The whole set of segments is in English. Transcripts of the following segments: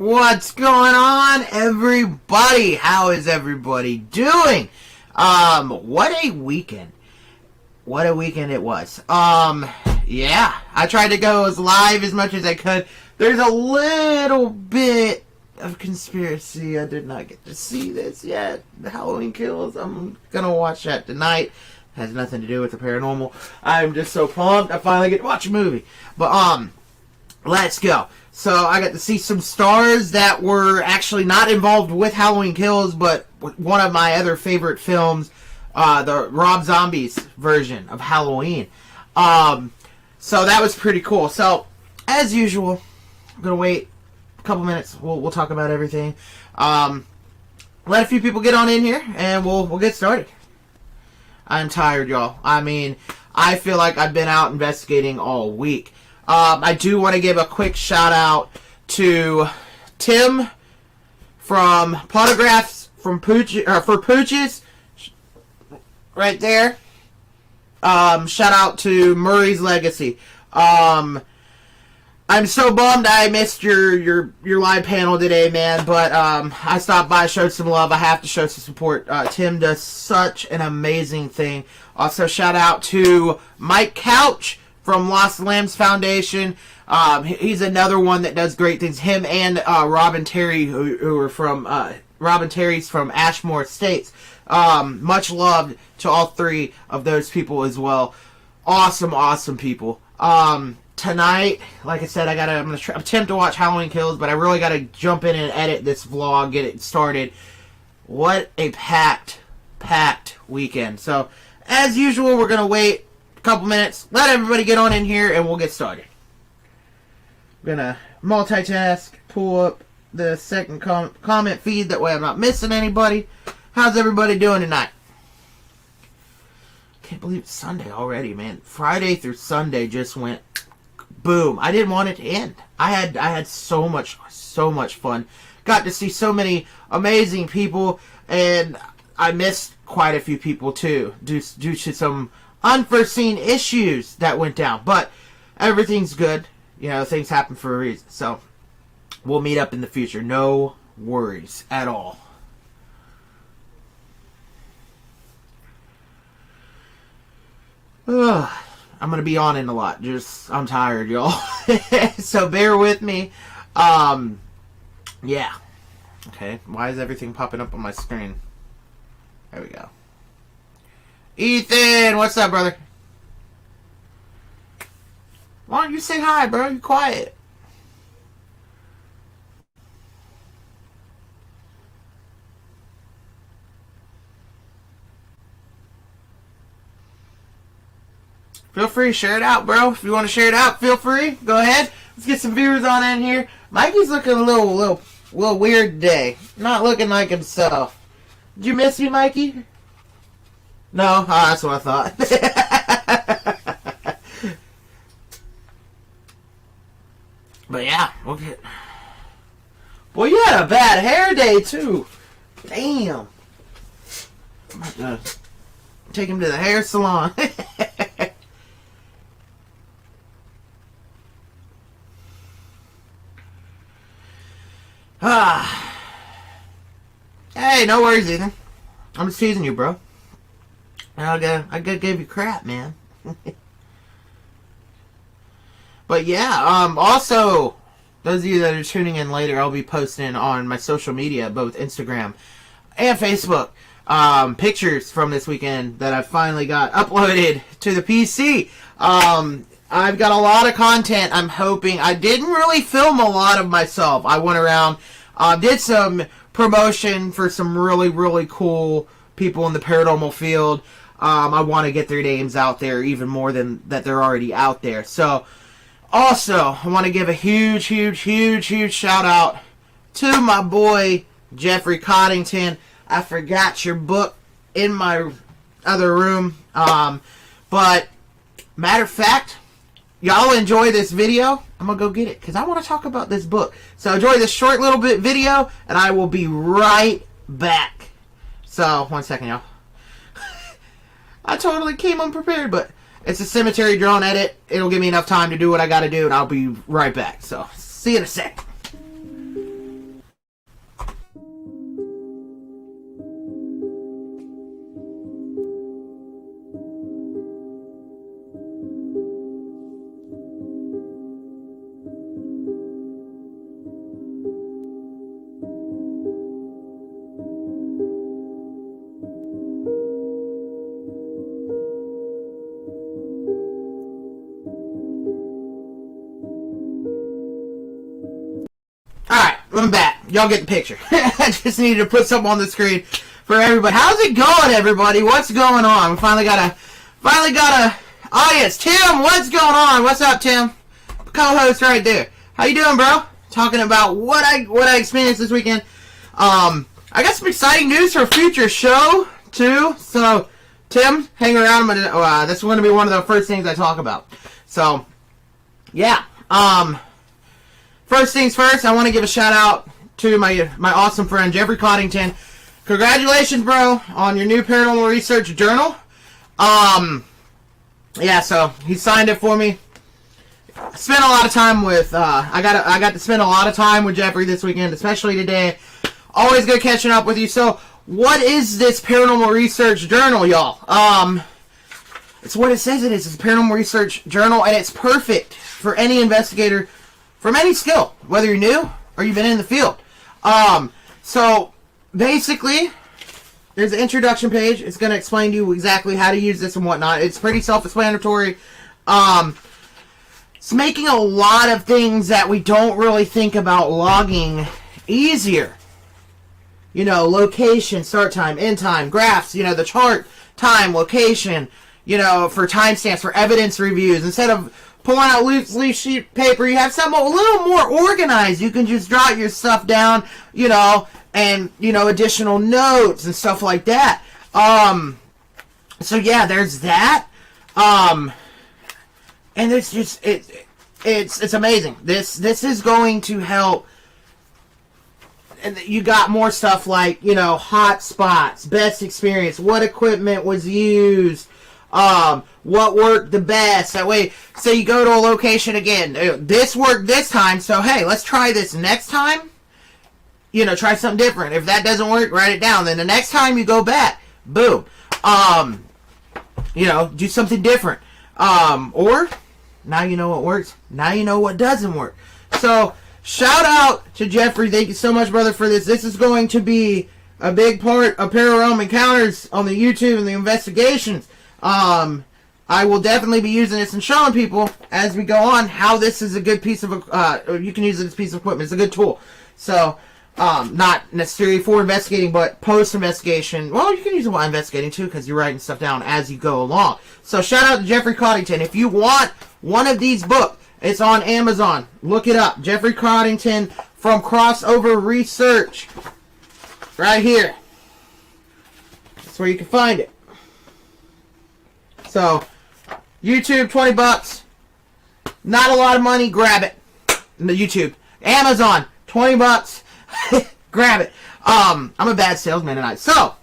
What's going on, everybody? How is everybody doing? What a weekend. What a weekend it was. Yeah, I tried to go as live as much as I could. There's a little bit of conspiracy. I did not get to see this yet. The Halloween Kills. I'm gonna watch that tonight. Has nothing to do with the paranormal. I'm just so pumped. I finally get to watch a movie. But, let's go. So, I got to see some stars that were actually not involved with Halloween Kills, but one of my other favorite films, the Rob Zombie's version of Halloween. So that was pretty cool. So, as usual, I'm going to wait a couple minutes. We'll talk about everything. Let a few people get on in here, and we'll get started. I'm tired, y'all. I mean, I feel like I've been out investigating all week. I do want to give a quick shout out to Tim from Potographs for Pooches, right there. Shout out to Murray's Legacy. I'm so bummed I missed your live panel today, man. But I stopped by, showed some love. I have to show some support. Tim does such an amazing thing. Also, shout out to Mike Couch from Lost Lambs Foundation. He's another one that does great things. Him and Robin Terry, who are from Robin Terry's from Ashmore Estates. Much love to all three of those people as well. Awesome people. Tonight, like I said, I'm gonna attempt to watch Halloween Kills, but I really gotta jump in and edit this vlog, get it started. What a packed weekend. So, as usual, we're gonna wait a couple minutes, let everybody get on in here, and we'll get started. I'm gonna multitask, pull up the second comment feed, that way I'm not missing anybody. How's everybody doing tonight? Can't believe it's Sunday already, man. Friday through Sunday just went boom. I didn't want it to end. I had so much fun. Got to see so many amazing people, and I missed quite a few people too, due to some unforeseen issues that went down. But everything's good. You know, things happen for a reason. So we'll meet up in the future. No worries at all. Ugh. I'm going to be on it a lot. I'm tired, y'all. So bear with me. Yeah. Okay. Why is everything popping up on my screen? There we go. Ethan, what's up, brother? Why don't you say hi, bro? You quiet. Feel free to share it out, bro. If you want to share it out, feel free. Go ahead. Let's get some viewers on in here. Mikey's looking a little weird today. Not looking like himself. Did you miss me, Mikey? No? Oh, that's what I thought. But yeah, we'll get... Well, you had a bad hair day, too. Damn. I'm about to take him to the hair salon. Hey, no worries, Ethan. I'm just teasing you, bro. I gotta give you crap, man. But yeah, also, those of you that are tuning in later, I'll be posting on my social media, both Instagram and Facebook, pictures from this weekend that I finally got uploaded to the PC. I've got a lot of content. I'm hoping. I didn't really film a lot of myself. I went around, did some promotion for some really cool people in the paranormal field. I want to get their names out there even more than that they're already out there. So, also, I want to give a huge shout out to my boy Jeffrey Coddington. I forgot your book in my other room. But, matter of fact, y'all enjoy this video. I'm going to go get it because I want to talk about this book. So enjoy this short little bit video and I will be right back. So, one second, y'all. I totally came unprepared, but it's a cemetery drone edit. It'll give me enough time to do what I got to do and I'll be right back. So, see you in a sec. I'm back. Y'all get the picture. I just needed to put something on the screen for everybody. How's it going, everybody? What's going on? We finally got a audience. Tim, what's going on? What's up, Tim? Co-host right there. How you doing, bro? Talking about what I experienced this weekend. I got some exciting news for a future show too. So, Tim, hang around. That's going to be one of the first things I talk about. So, yeah. First things first, I want to give a shout out to my awesome friend Jeffrey Coddington. Congratulations, bro, on your new paranormal research journal. Yeah, so he signed it for me. I spent a lot of time with I got to spend a lot of time with Jeffrey this weekend, especially today. Always good catching up with you. So, what is this paranormal research journal, y'all? It's what it says it is. It's a paranormal research journal, and it's perfect for any investigator from any skill, whether you're new or you've been in the field. So basically, there's an introduction page. It's going to explain to you exactly how to use this and whatnot. It's pretty self-explanatory. It's making a lot of things that we don't really think about logging easier. You know, location, start time, end time, graphs, you know, the chart, time, location, you know, for timestamps, for evidence reviews. Instead of pulling out loose leaf sheet paper, you have something a little more organized. You can just jot your stuff down, you know, and, you know, additional notes and stuff like that. So yeah, there's that. And it's just, it's amazing. This is going to help. And you got more stuff like, you know, hot spots, best experience, what equipment was used, what worked the best. That way, say you go to a location again, this worked this time, so hey, let's try this next time. You know, try something different. If that doesn't work, write it down. Then the next time you go back, boom. You know, do something different. Or, now you know what works, now you know what doesn't work. So, shout out to Jeffrey. Thank you so much, brother, for this. This is going to be a big part of Paranormal Encounters on the YouTube and the investigations. I will definitely be using this and showing people as we go on how this is a good piece of, you can use this piece of equipment. It's a good tool. So, not necessarily for investigating, but post-investigation. Well, you can use it while investigating too, because you're writing stuff down as you go along. So, shout out to Jeffrey Coddington. If you want one of these books, it's on Amazon. Look it up. Jeffrey Coddington from Crossover Research. Right here. That's where you can find it. So, YouTube, $20. Not a lot of money. Grab it. The YouTube. Amazon, $20. Grab it. I'm a bad salesman tonight. So,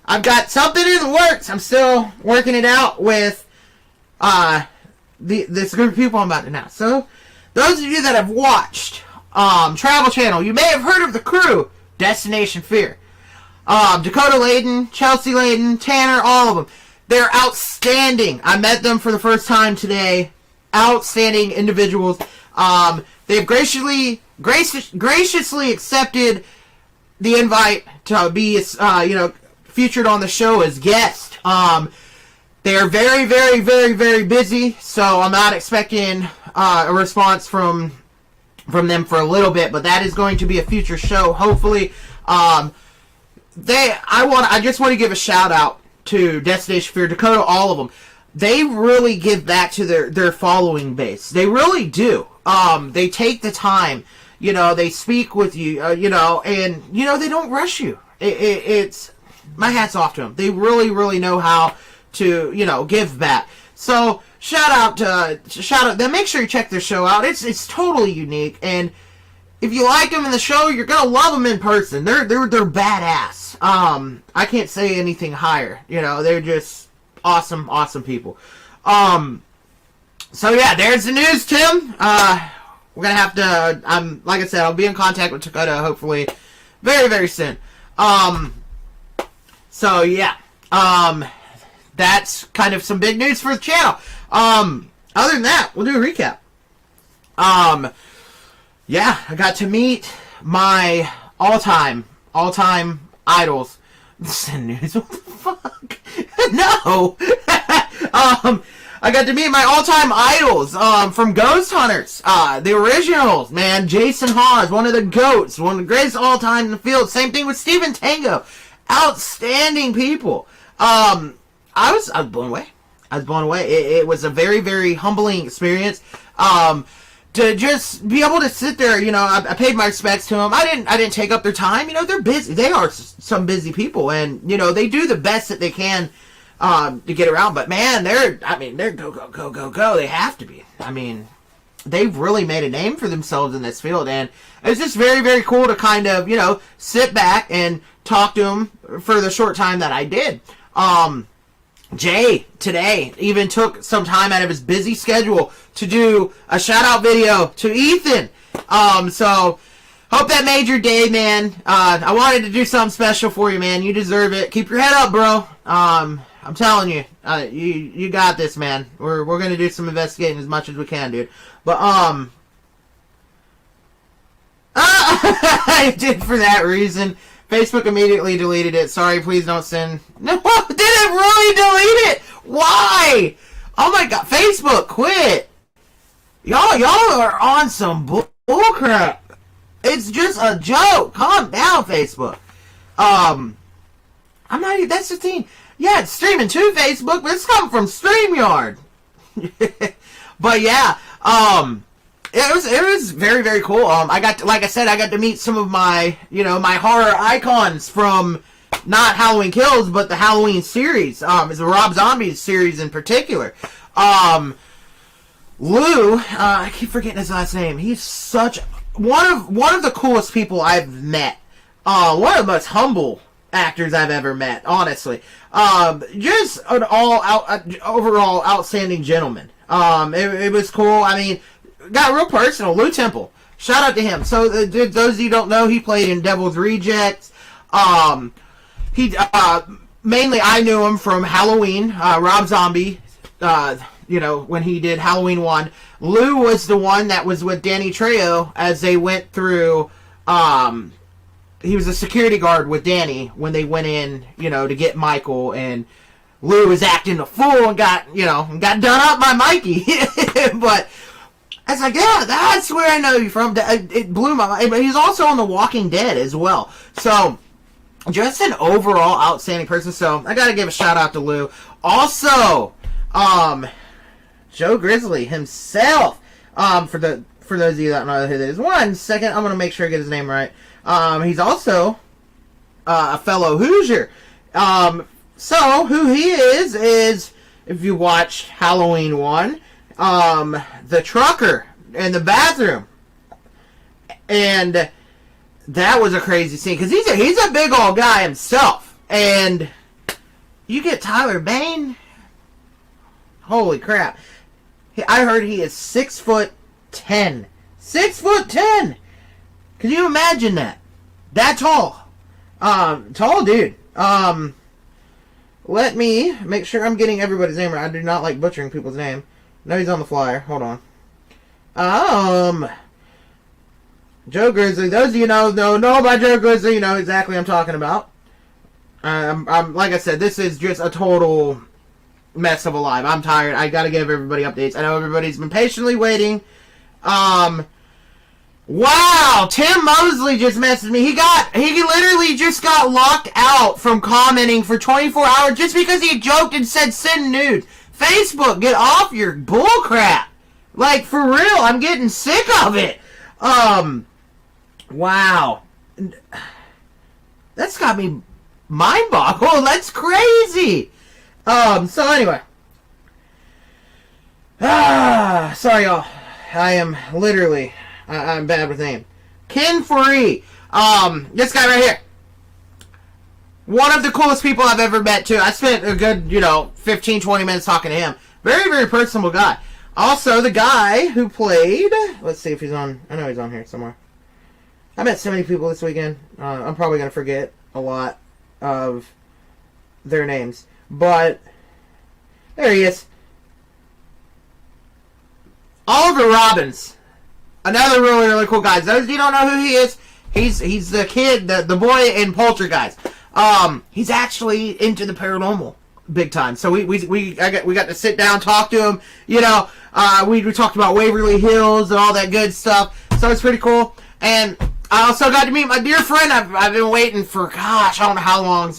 I've got something in the works. I'm still working it out with this group of people I'm about to announce. So, those of you that have watched Travel Channel, you may have heard of the crew, Destination Fear. Dakota Layden, Chelsea Layden, Tanner, all of them. They're outstanding. I met them for the first time today. Outstanding individuals. They've graciously accepted the invite to be, featured on the show as guest. They are very, very, very, very busy, so I'm not expecting a response from them for a little bit, but that is going to be a future show, hopefully. I just want to give a shout out to Destination Fear, Dakota, all of them. They really give back to their following base. They really do. They take the time, they speak with you, and, they don't rush you. It's, my hat's off to them. They really, really know how to, give back. So, shout out. Then make sure you check their show out. It's totally unique, and if you like them in the show, you're gonna love them in person. They're badass. I can't say anything higher. They're just awesome, awesome people. So yeah, there's the news, Tim. We're gonna have to. Like I said, I'll be in contact with Dakota hopefully very, very soon. So yeah. That's kind of some big news for the channel. Other than that, we'll do a recap. Yeah, I got to meet my all-time idols. This is news. What the fuck? No. I I got to meet my all-time idols from Ghost Hunters. The originals, man. Jason Hawes, one of the GOATs, one of the greatest all-time in the field. Same thing with Steven Tango. Outstanding people. I was blown away. I was blown away. It was a very, very humbling experience. To just be able to sit there, you know, I paid my respects to them. I didn't take up their time. You know, they're busy. They are some busy people, and you know, they do the best that they can to get around. But man, they're go. They have to be. I mean, they've really made a name for themselves in this field, and it's just very, very cool to kind of, you know, sit back and talk to them for the short time that I did. Jay today even took some time out of his busy schedule to do a shout out video to Ethan. So hope that made your day, man. I wanted to do something special for you, man. You deserve it. Keep your head up, bro. I'm telling you, you got this, man. We're gonna do some investigating as much as we can, dude. But I did for that reason. Facebook immediately deleted it. Sorry, please don't send. No, did it really delete it? Why? Oh my god, Facebook, quit. Y'all are on some bullcrap. It's just a joke. Calm down, Facebook. I'm not even, that's the thing. Yeah, it's streaming to Facebook, but it's coming from StreamYard. But yeah, it was very, very cool. I got to, like I said, I got to meet some of my, you know, my horror icons from not Halloween Kills, but the Halloween series. It's the Rob Zombie series in particular. Lou, I keep forgetting his last name. He's such one of the coolest people I've met. One of the most humble actors I've ever met, honestly. Just an overall outstanding gentleman. It was cool. I mean, got real personal. Lou Temple, shout out to him. So those of you who don't know, he played in Devil's Rejects. He mainly I knew him from Halloween. Rob Zombie. You know, when he did Halloween 1. Lou was the one that was with Danny Trejo as they went through. He was a security guard with Danny when they went in, you know, to get Michael, and Lou was acting a fool and got done up by Mikey. But I was like, yeah, that's where I know you from. It blew my mind. But he's also on The Walking Dead as well. So, just an overall outstanding person. So, I gotta give a shout out to Lou. Also, Joe Grizzly himself. For those of you that don't know who that is. One second, I'm gonna make sure I get his name right. He's also a fellow Hoosier. So, who he is, if you watch Halloween 1, the trucker in the bathroom. And that was a crazy scene, because he's a big old guy himself. And you get Tyler Bane, holy crap. I heard he is 6'10". 6'10". Can you imagine that? That tall. Tall dude. Let me make sure I'm getting everybody's name right. I do not like butchering people's name. No, he's on the flyer. Hold on. Joe Grizzly. Those of you know about Joe Grizzly, you know exactly what I'm talking about. I'm like I said, this is just a total mess of a live. I'm tired. I gotta give everybody updates. I know everybody's been patiently waiting. Wow, Tim Mosley just messaged me. He literally just got locked out from commenting for 24 hours just because he joked and said send nudes. Facebook, get off your bullcrap. Like, for real, I'm getting sick of it. Wow. That's got me mind-boggled. That's crazy. So anyway. Sorry, y'all. I am literally... I'm bad with name. Ken Free. This guy right here. One of the coolest people I've ever met, too. I spent a good, 15, 20 minutes talking to him. Very, very personable guy. Also, the guy who played... Let's see if he's on... I know he's on here somewhere. I met so many people this weekend. I'm probably going to forget a lot of their names. But... there he is. Oliver Robbins. Another really, really cool guy. Those of you who don't know who he is, he's the kid, the boy in Poltergeist. He's actually into the paranormal. big time. So we got to sit down, talk to him. You know, we talked about Waverly Hills and all that good stuff. So it's pretty cool. And I also got to meet my dear friend. I've been waiting for, gosh, I don't know how long.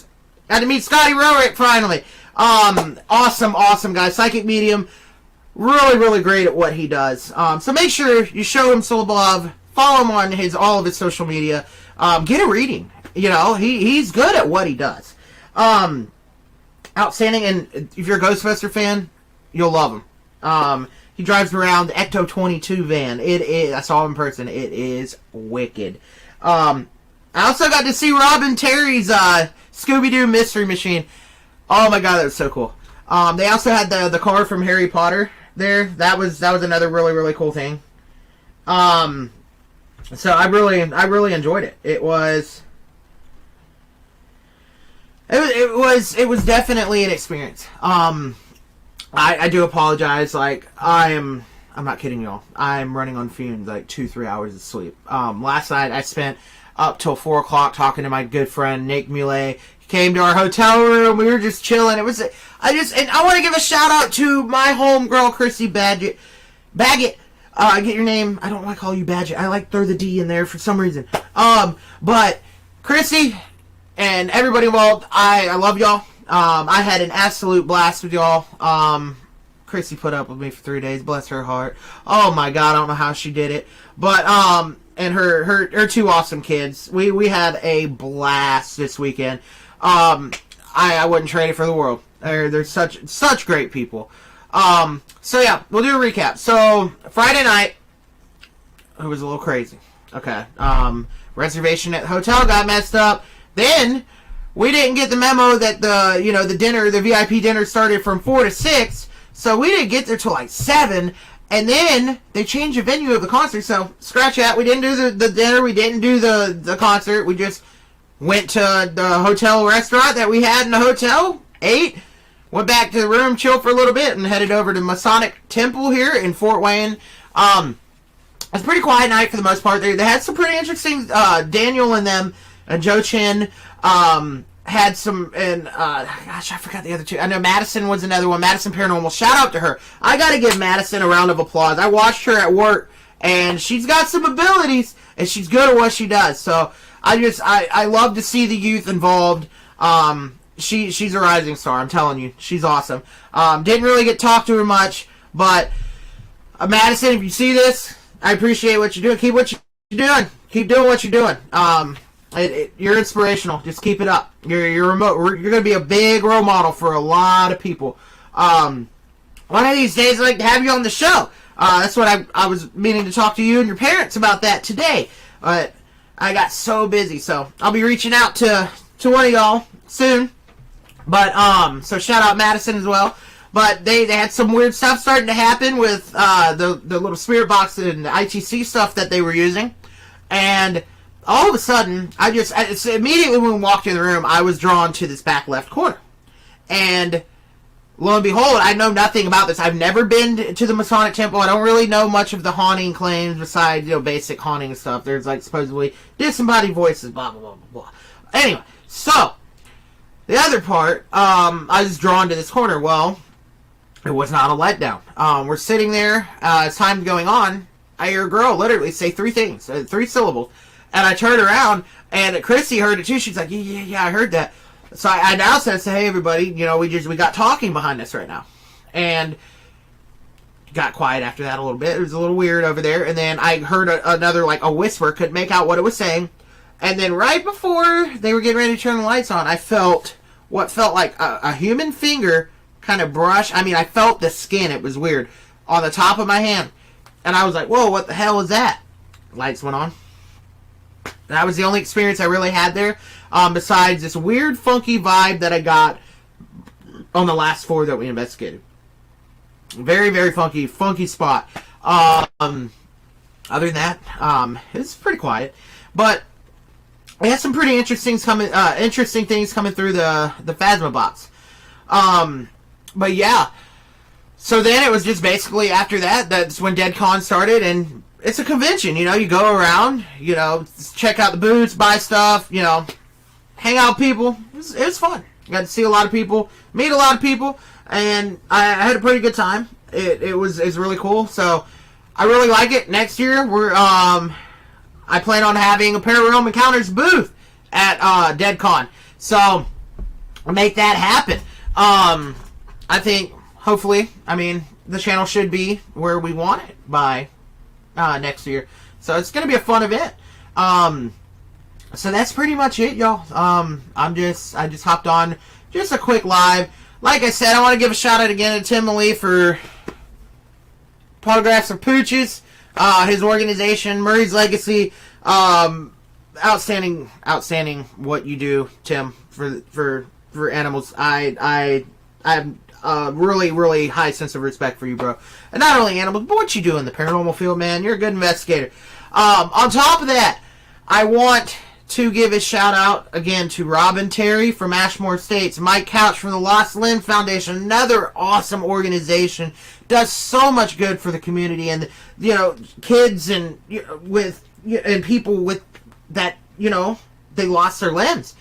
Got to meet Scotty Rorick finally. Awesome guy. Psychic medium. Really, really great at what he does. So make sure you show him some love. Follow him on all of his social media. Get a reading. You know, he's good at what he does. Outstanding. And if you're a Ghostbuster fan, you'll love him. He drives around the Ecto 22 van. I saw him in person. It is wicked. I also got to see Robin Terry's Scooby-Doo Mystery Machine. Oh my god, that was so cool. They also had the car from Harry Potter there. That was another really, really cool thing. So I really enjoyed it. It was definitely an experience. I do apologize. Like, I'm not kidding y'all. I'm running on fumes, like 2-3 hours of sleep. Last night I spent up till 4 o'clock talking to my good friend Nick Muley. He came to our hotel room. We were just chilling. And I want to give a shout out to my homegirl Chrissy Baggett. Get your name. I don't like to call you Badget. I like throw the D in there for some reason. But Chrissy and everybody involved, I love y'all. I had an absolute blast with y'all. Chrissy put up with me for 3 days. Bless her heart. Oh my god, I don't know how she did it. But and her 2 awesome kids. We had a blast this weekend. I wouldn't trade it for the world. They're such great people. So yeah, we'll do a recap. So Friday night, it was a little crazy. Okay. Reservation at the hotel got messed up. Then we didn't get the memo that the VIP dinner started from 4 to 6. So we didn't get there till like 7. And then they changed the venue of the concert. So scratch that. We didn't do the dinner. We didn't do the concert. We just went to the hotel restaurant that we had in the hotel, ate, went back to the room, chilled for a little bit, and headed over to Masonic Temple here in Fort Wayne. It was a pretty quiet night for the most part. They had some pretty interesting, Daniel and them, and Joe Chin, had some, and, gosh, I forgot the other 2. I know Madison was another one. Madison Paranormal. Shout out to her. I gotta give Madison a round of applause. I watched her at work, and she's got some abilities, and she's good at what she does. So, I love to see the youth involved. She's a rising star, I'm telling you. She's awesome. Didn't really get talked to her much, but Madison, if you see this, I appreciate what you're doing. Keep what you're doing. Keep doing what you're doing. You're inspirational. Just keep it up. You're going to be a big role model for a lot of people. One of these days, I'd like to have you on the show. That's what I was meaning to talk to you and your parents about that today. But I got so busy, so I'll be reaching out to one of y'all soon. But, so shout out Madison as well. But they had some weird stuff starting to happen with the little spirit box and the ITC stuff that they were using. And all of a sudden, it's immediately when we walked in the room, I was drawn to this back left corner. And lo and behold, I know nothing about this. I've never been to the Masonic Temple. I don't really know much of the haunting claims besides, basic haunting stuff. There's like supposedly disembodied voices, blah, blah, blah, blah, blah. Anyway, so the other part, I was drawn to this corner. Well, it was not a letdown. We're sitting there, as time going on, I hear a girl literally say 3 things, 3 syllables. And I turned around, and Chrissy heard it too. She's like, yeah, I heard that. So I announced it and said, hey, everybody, we got talking behind us right now. And got quiet after that a little bit. It was a little weird over there. And then I heard another, like a whisper, couldn't make out what it was saying. And then right before they were getting ready to turn the lights on, I felt what felt like a human finger kind of brush. I mean, I felt the skin. It was weird. On the top of my hand. And I was like, whoa, what the hell is that? Lights went on. That was the only experience I really had there. Besides this weird, funky vibe that I got on the last floor that we investigated. Very, very funky spot. Other than that, it's pretty quiet. But we had some pretty interesting things coming through the Phasma box. But yeah. So then it was just basically after that's when DeadCon started, and it's a convention, you go around, check out the booths, buy stuff, hang out with people. It was fun. Got to see a lot of people, meet a lot of people, and I had a pretty good time. It's really cool. So I really like it. Next year I plan on having a Pararealm Encounters booth at DeadCon. So I'll make that happen. I think hopefully, the channel should be where we want it by next year. So it's gonna be a fun event. So that's pretty much it, y'all. I just hopped on just a quick live. Like I said, I want to give a shout out again to Tim Lee for Photographs of Pooches, his organization, Murray's Legacy. Outstanding what you do, Tim, for animals. I have really, really high sense of respect for you, bro. And not only animals, but what you do in the paranormal field, man. You're a good investigator. On top of that, I want to give a shout out again to Robin Terry from Ashmore Estates, Mike Couch from the Lost Limb Foundation, another awesome organization, does so much good for the community and kids and and people with that they lost their limbs.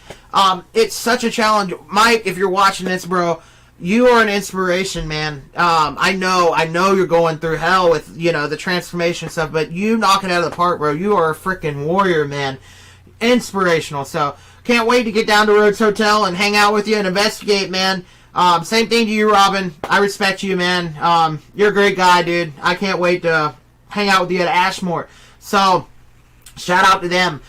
It's such a challenge, Mike. If you're watching this, bro, you are an inspiration, man. I know you're going through hell with the transformation stuff, but you knock it out of the park, bro. You are a freaking warrior, man. Inspirational. So can't wait to get down to Rhodes Hotel and hang out with you and investigate, man. Same thing to you, Robin. I respect you, man. You're a great guy, dude. I can't wait to hang out with you at Ashmore. So shout out to them.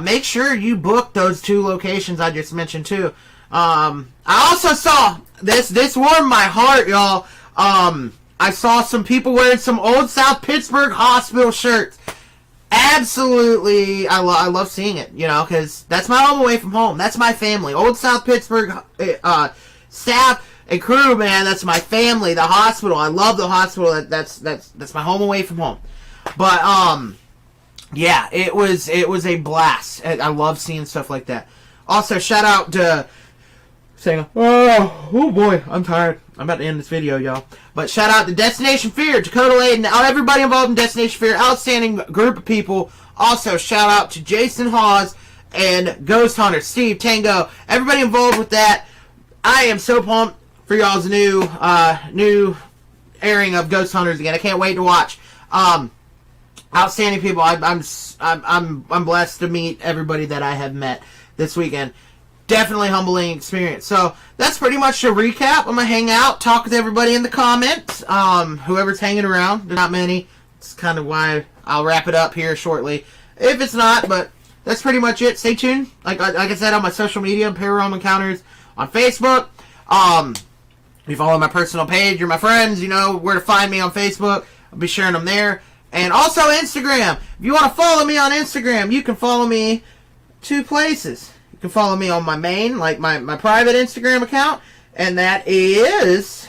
Make sure you book those 2 locations I just mentioned too. I also saw this warmed my heart, y'all. I saw some people wearing some Old South Pittsburgh Hospital shirts. Absolutely, I love seeing it, because that's my home away from home. That's my family. Old South Pittsburgh staff and crew, man. That's my family. The hospital. I love the hospital. That's my home away from home. But yeah, it was a blast. I love seeing stuff like that. Also, shout out to saying, oh boy, I'm tired. I'm about to end this video, y'all. But shout out to Destination Fear, Dakota Layden, everybody involved in Destination Fear, outstanding group of people. Also, shout out to Jason Hawes and Ghost Hunter, Steve, Tango, everybody involved with that. I am so pumped for y'all's new airing of Ghost Hunters again. I can't wait to watch. Outstanding people. I'm blessed to meet everybody that I have met this weekend. Definitely humbling experience. So that's pretty much a recap. I'm gonna hang out, talk with everybody in the comments. Whoever's hanging around, there's not many. It's kind of why I'll wrap it up here shortly. If it's not, but that's pretty much it. Stay tuned. Like I said, on my social media, Pararealm Encounters on Facebook. If you follow my personal page, you're my friends. You know where to find me on Facebook. I'll be sharing them there. And also Instagram. If you want to follow me on Instagram, you can follow me 2 places. You can follow me on my main, like my private Instagram account, and that is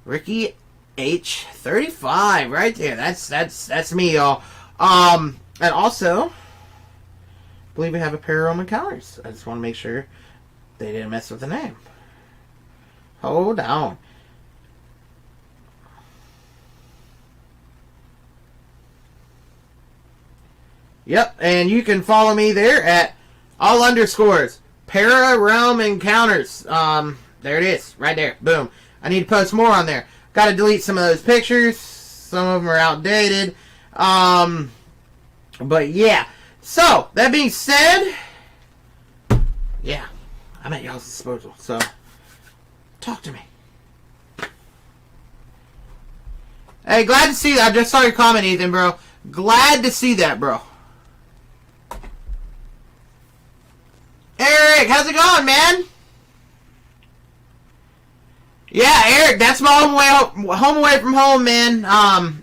Ricky H35 right there. That's me, y'all. And also, I believe we have a Pararealm Encounters. I just want to make sure they didn't mess with the name. Hold on. Yep, and you can follow me there at all underscores Pararealm Encounters. There it is, right there. Boom. I need to post more on there. Got to delete some of those pictures. Some of them are outdated. But yeah. So that being said, yeah, I'm at y'all's disposal. So talk to me. Hey, glad to see that. I just saw your comment, Ethan, bro. Glad to see that, bro. Eric, how's it going, man? Yeah, Eric, that's my home away from home, man.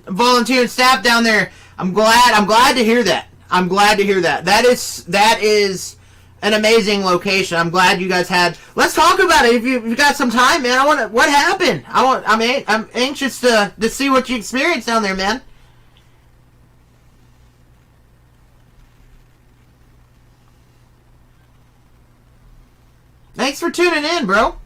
Volunteer and staff down there. I'm glad to hear that. I'm glad to hear that. That is an amazing location. I'm glad you guys had. Let's talk about it if you've got some time, man. What happened? I'm anxious to see what you experienced down there, man. Thanks for tuning in, bro.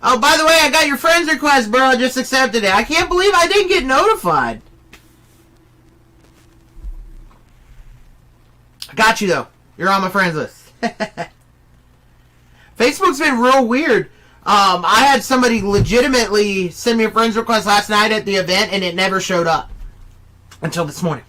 Oh, by the way, I got your friend's request, bro. I just accepted it. I can't believe I didn't get notified. I got you, though. You're on my friends list. Facebook's been real weird. I had somebody legitimately send me a friend's request last night at the event, and it never showed up until this morning.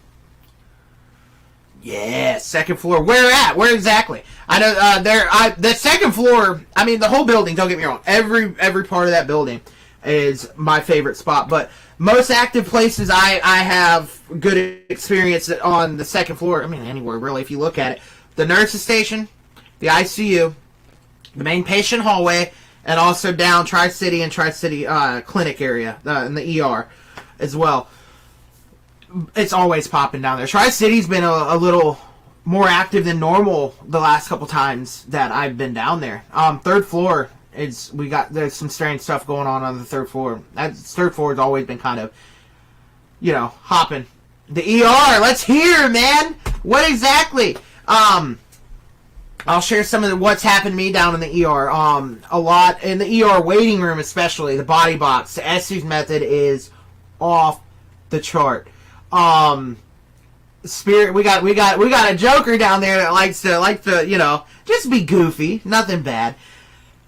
Yeah, second floor. Where at? Where exactly? I know the second floor. I mean, the whole building. Don't get me wrong. Every part of that building is my favorite spot. But most active places I have good experience on the second floor. I mean, anywhere really. If you look at it, the nurses station, the ICU, the main patient hallway, and also down Tri-City and Tri-City Clinic area in the ER as well. It's always popping down there. Tri-City's been a little more active than normal the last couple times that I've been down there. Third floor there's some strange stuff going on the third floor. Third floor has always been kind of, hopping. The ER, let's hear, man. What exactly? I'll share some of what's happened to me down in the ER. A lot in the ER waiting room, especially the body box. The Estes method is off the chart. Spirit, we got a joker down there that likes to just be goofy, nothing bad.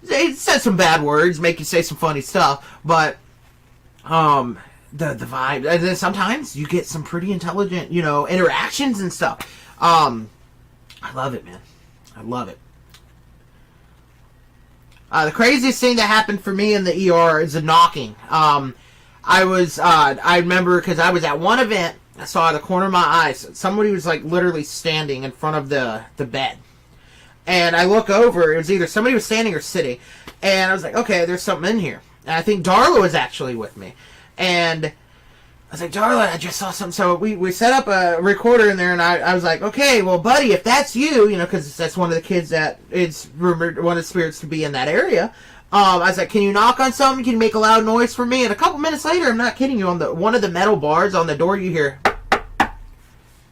He says some bad words, make you say some funny stuff, but the vibe, and then sometimes you get some pretty intelligent, interactions and stuff. I love it, man. I love it. The craziest thing that happened for me in the ER is the knocking. I remember because I was at one event, I saw out of the corner of my eyes, somebody was like literally standing in front of the bed. And I look over, it was either somebody was standing or sitting, and I was like, okay, there's something in here. And I think Darla was actually with me. And I was like, Darla, I just saw something. So we set up a recorder in there, and I was like, okay, well, buddy, if that's you, because that's one of the kids that is rumored, one of the spirits to be in that area. I was like, can you knock on something? Can you make a loud noise for me? And a couple minutes later, I'm not kidding you, on one of the metal bars on the door, you hear,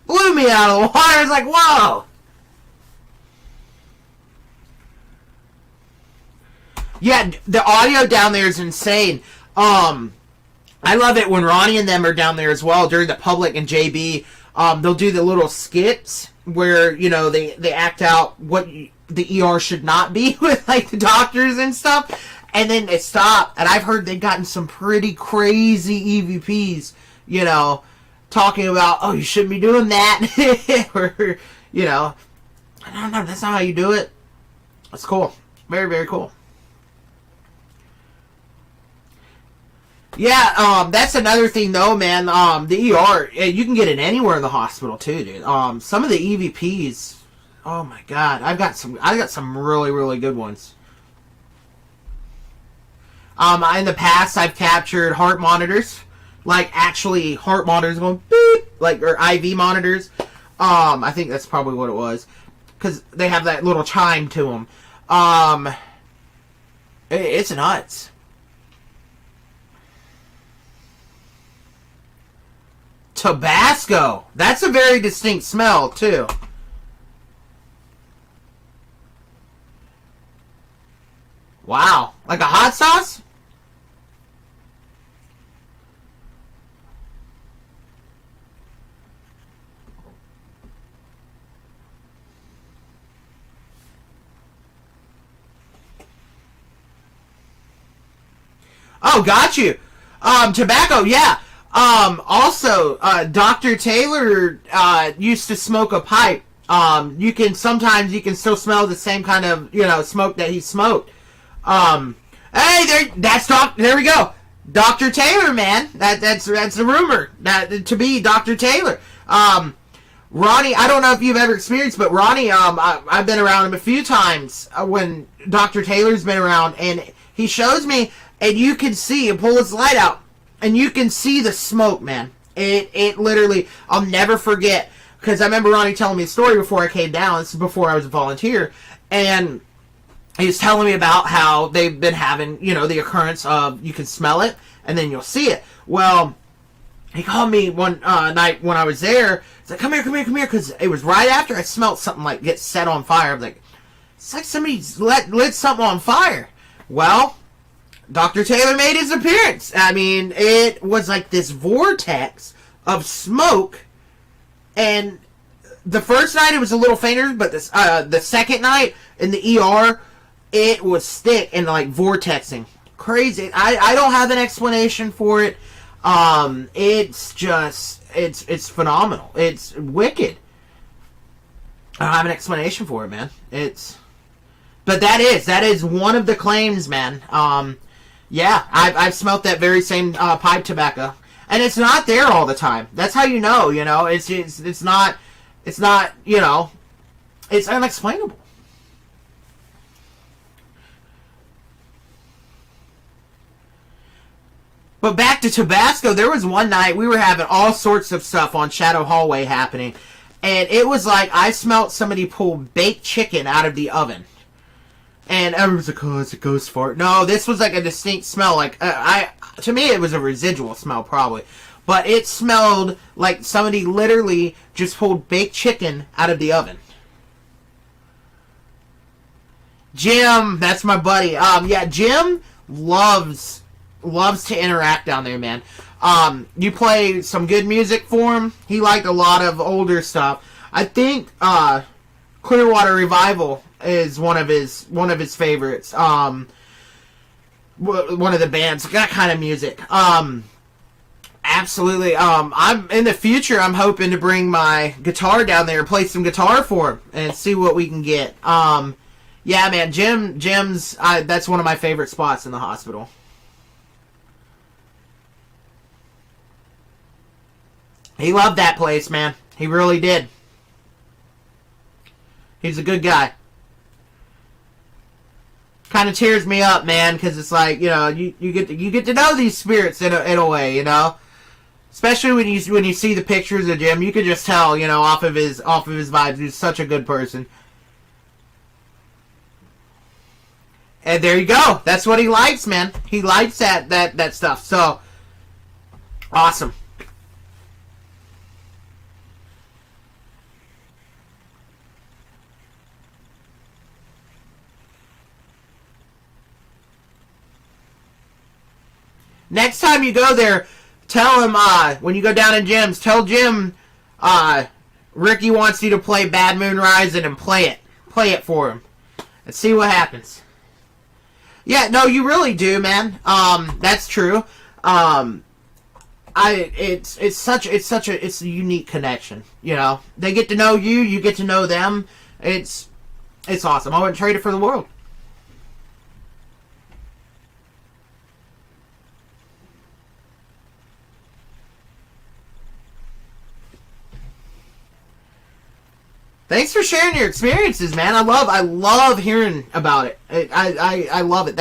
blew me out of the water. I was like, whoa. Yeah, the audio down there is insane. I love it when Ronnie and them are down there as well during the public and JB. They'll do the little skits where, they act out what the ER should not be with, like, the doctors and stuff. And then they stop. And I've heard they've gotten some pretty crazy EVPs, talking about, oh, you shouldn't be doing that. Or, I don't know. That's not how you do it. That's cool. Very, very cool. Yeah, that's another thing though, man. The ER, you can get it anywhere in the hospital too, dude. Some of the EVPs, oh my god, I got some really, really good ones. In the past, I've captured heart monitors, like actually heart monitors going beep, or IV monitors. I think that's probably what it was, because they have that little chime to them. It's nuts. Tabasco. That's a very distinct smell, too. Wow. Like a hot sauce? Oh, got you. Tobacco, yeah. Also, Dr. Taylor, used to smoke a pipe. You can still smell the same kind of, smoke that he smoked. Hey, there we go. Dr. Taylor, man. That's a rumor. To be Dr. Taylor. Ronnie, I don't know if you've ever experienced, but Ronnie, I've been around him a few times when Dr. Taylor's been around, and he shows me, and you can see, and pull his light out, and you can see the smoke, man. It literally, I'll never forget, because I remember Ronnie telling me a story before I came down. This is before I was a volunteer, and he was telling me about how they've been having, the occurrence of, you can smell it, and then you'll see it. Well, he called me one night when I was there. He's like, come here, because it was right after I smelled something like get set on fire. I'm like, it's like somebody's lit something on fire. Well, Dr. Taylor made his appearance. I mean, it was like this vortex of smoke, and the first night it was a little fainter, but the second night in the ER, it was thick and like vortexing. Crazy. I don't have an explanation for it. It's just, it's phenomenal. It's wicked. I don't have an explanation for it, man. But that is one of the claims, man. Yeah, I've smelt that very same pipe tobacco, and it's not there all the time. That's how you know. It's not. It's unexplainable. But back to Tabasco, there was one night we were having all sorts of stuff on Shadow Hallway happening, and it was like I smelt somebody pull baked chicken out of the oven. And everyone's like, oh, it's a ghost fart. No, this was like a distinct smell. Like, to me, it was a residual smell, probably. But it smelled like somebody literally just pulled baked chicken out of the oven. Jim, that's my buddy. Yeah, Jim loves to interact down there, man. You play some good music for him. He liked a lot of older stuff. I think Clearwater Revival is one of his favorites. One of the bands, that kind of music. Absolutely. I'm in the future. I'm hoping to bring my guitar down there and play some guitar for him and see what we can get. Yeah, man. Jim's. That's one of my favorite spots in the hospital. He loved that place, man. He really did. He's a good guy. Kind of tears me up, man, because it's like, you get to know these spirits in a way, especially when you see the pictures of Jim. You could just tell, off of his vibes, he's such a good person. And there you go. That's what he likes, man. He likes that stuff. So awesome. Next time you go there, tell him, when you go down in Jim's, tell Jim, Ricky wants you to play Bad Moon Rising and play it. Play it for him. And see what happens. Yeah, no, you really do, man. That's true. It's a unique connection, They get to know you, you get to know them. It's awesome. I wouldn't trade it for the world. Thanks for sharing your experiences, man. I love hearing about it. I love it.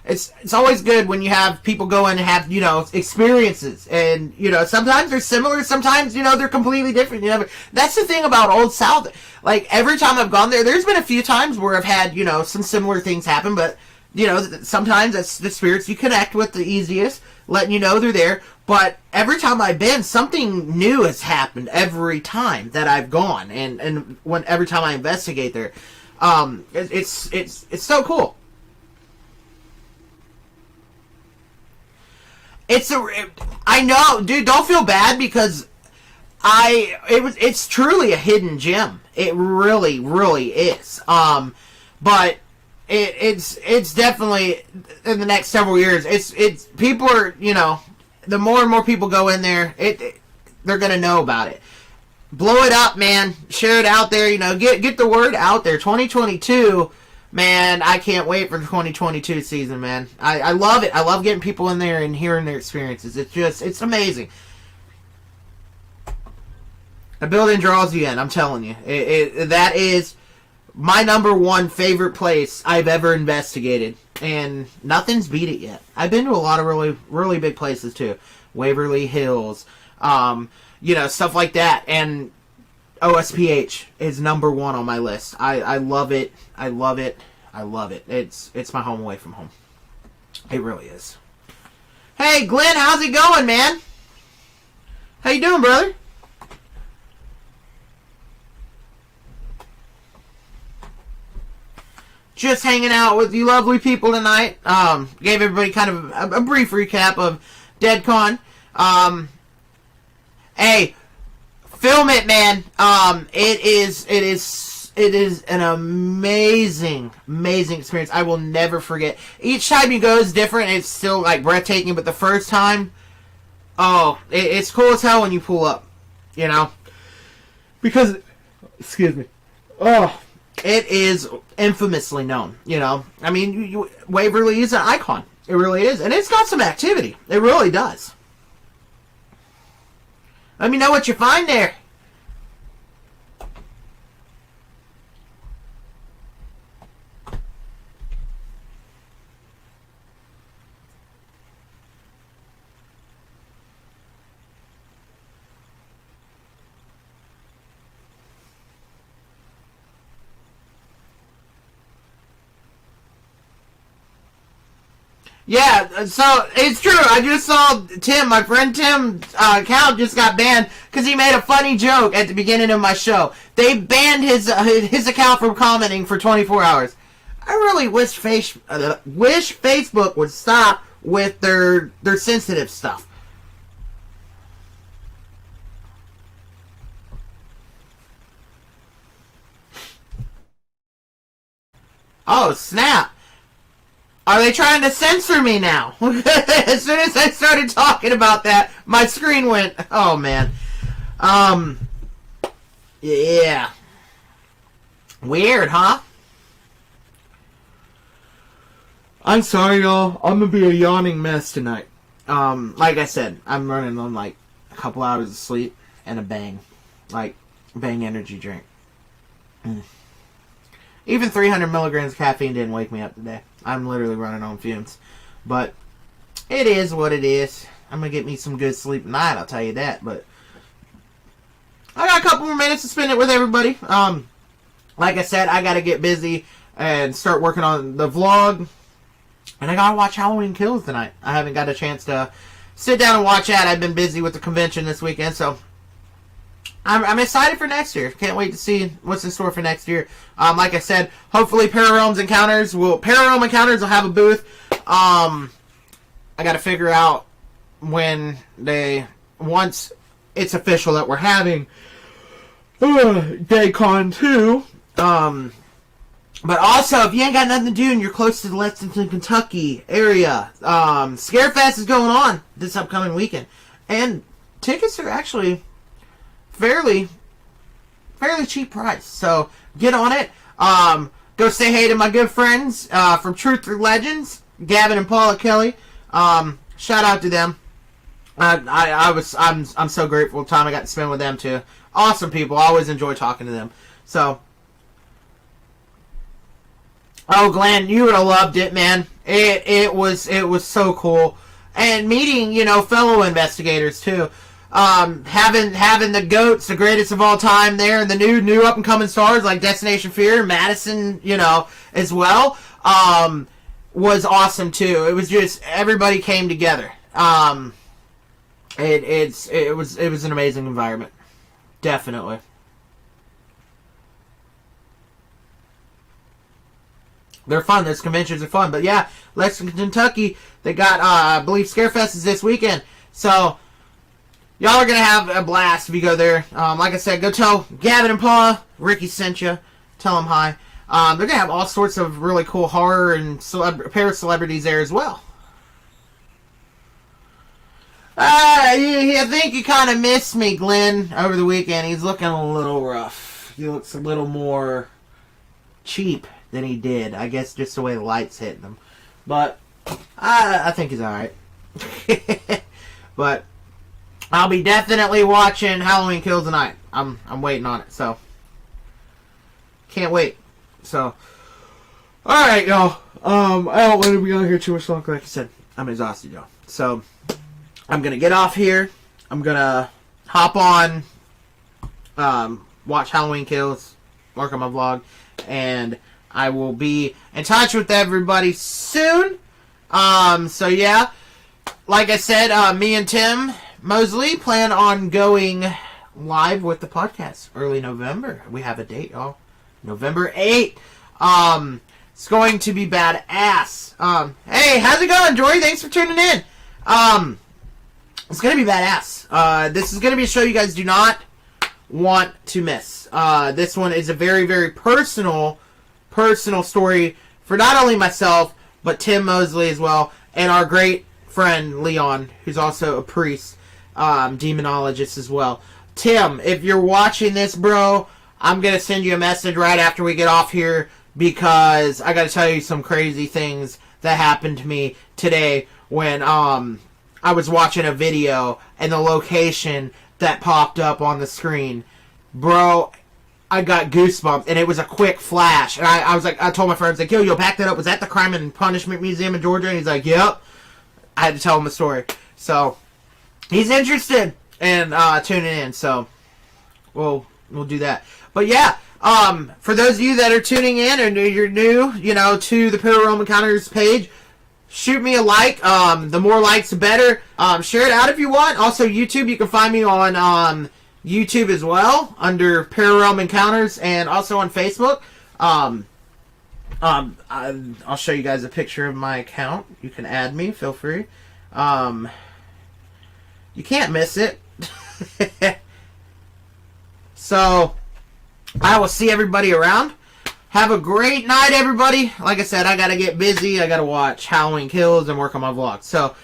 It's always good when you have people go in and have, experiences. And, sometimes they're similar, sometimes, they're completely different. That's the thing about Old South. Like, every time I've gone there's been a few times where I've had, some similar things happen, but, sometimes that's the spirits you connect with the easiest, letting you know they're there. But every time I've been, something new has happened every time that I've gone, and every time I investigate there, it's so cool. I know, dude. Don't feel bad because it's truly a hidden gem. It really, really is. But it's definitely in the next several years. It's people are the more and more people go in there, they're gonna know about it. Blow it up, man. Share it out there. Get the word out there. 2022, man. I can't wait for the 2022 season, man. I love it. I love getting people in there and hearing their experiences. It's amazing. The building draws you in. I'm telling you, that is my number one favorite place I've ever investigated. And nothing's beat it yet. I've been to a lot of really, really big places too. Waverly Hills, stuff like that. And OSPH is number one on my list. I love it. I love it. I love it. It's my home away from home. It really is. Hey, Glen, how's it going, man? How you doing, brother? just hanging out with you lovely people tonight. Gave everybody kind of a brief recap of DeadCon. Hey, film it, man. It is an amazing experience. I will never forget. Each time you go is different. It's still like breathtaking, but the first time, it's cool as hell when you pull up, you know, because, excuse me, it is infamously known, you know. I mean, Waverly is an icon. It really is, and it's got some activity. It really does. Let me know what you find there. Yeah, so it's true. I just saw Tim, my friend Tim's account just got banned because he made a funny joke at the beginning of my show. They banned his account from commenting for 24 hours. I really wish Facebook would stop with their sensitive stuff. Oh, snap. Are they trying to censor me now? As soon as I started talking about that, my screen went, oh man. Yeah. Weird, huh? I'm sorry, y'all. I'm gonna be a yawning mess tonight. Like I said, I'm running on like a couple hours of sleep and a Bang. Like, Bang energy drink. Even 300 milligrams of caffeine didn't wake me up today. I'm literally running on fumes. But it is what it is. I'm going to get me some good sleep tonight, I'll tell you that. But I got a couple more minutes to spend it with everybody. Like I said, I got to get busy and start working on the vlog. And I got to watch Halloween Kills tonight. I haven't got a chance to sit down and watch that. I've been busy with the convention this weekend, so I'm excited for next year. Can't wait to see what's in store for next year. Like I said, hopefully Pararealm Encounters will have a booth. I got to figure out when once it's official that we're having DayCon 2. But also, if you ain't got nothing to do and you're close to the Lexington, Kentucky area, Scarefest is going on this upcoming weekend, and tickets are actually fairly cheap price. So get on it. Go say hey to my good friends from Truth Through Legends, Gavin and Paula Kelly. Shout out to them. I'm so grateful for the time I got to spend with them too. Awesome people. I always enjoy talking to them. So, oh Glen, you would have loved it, man. It was so cool, and meeting fellow investigators too. Having the GOATs, the greatest of all time there, and the new up and coming stars like Destination Fear, Madison, as well, was awesome too. It was just everybody came together. It was an amazing environment, definitely. They're fun. Those conventions are fun, but yeah, Lexington, Kentucky, they got I believe Scarefest is this weekend, so y'all are going to have a blast if you go there. Like I said, go tell Gavin and Paula Ricky sent you. Tell them hi. They're going to have all sorts of really cool horror and para-celebrities there as well. I think you kind of missed me, Glenn, over the weekend. He's looking a little rough. He looks a little more cheap than he did. I guess just the way the light's hitting him. But I think he's alright. But I'll be definitely watching Halloween Kills tonight. I'm waiting on it, so can't wait. So, alright, y'all. I don't want to be on here too much longer. Like I said, I'm exhausted, y'all. So, I'm gonna get off here. I'm gonna hop on, watch Halloween Kills, work on my vlog, and I will be in touch with everybody soon. So yeah, like I said, me and Tim Mosley plan on going live with the podcast early November. We have a date, y'all. November 8th. It's going to be badass. Hey, how's it going, Jory? Thanks for tuning in. It's going to be badass. This is going to be a show you guys do not want to miss. This one is a very, very personal story for not only myself, but Tim Mosley as well, and our great friend Leon, who's also a priest, demonologist as well. Tim, if you're watching this, bro, I'm going to send you a message right after we get off here, because I got to tell you some crazy things that happened to me today when I was watching a video and the location that popped up on the screen. Bro, I got goosebumps, and it was a quick flash. And I was like, I told my friends, like, yo, back that up. Was that the Crime and Punishment Museum in Georgia? And he's like, yep. I had to tell him the story. So, he's interested in tuning in. So, we'll do that. But yeah, for those of you that are tuning in and you're new, to the Paranormal Encounters page, shoot me a like. The more likes, the better. Share it out if you want. Also, YouTube, you can find me on YouTube as well, under Paranormal Encounters, and also on Facebook. I'll show you guys a picture of my account. You can add me, feel free. You can't miss it. So, I will see everybody around. Have a great night, everybody. Like I said, I gotta get busy. I gotta watch Halloween Kills and work on my vlog. So,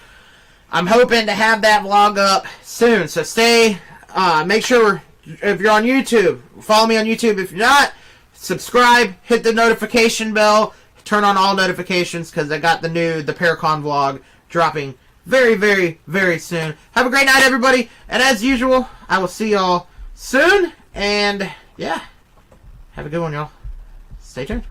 I'm hoping to have that vlog up soon. So, make sure, if you're on YouTube, follow me on YouTube. If you're not, subscribe, hit the notification bell, turn on all notifications, because I got the Paracon vlog dropping very, very, very soon. Have a great night, everybody, and as usual, I will see y'all soon, and yeah, have a good one, y'all. Stay tuned.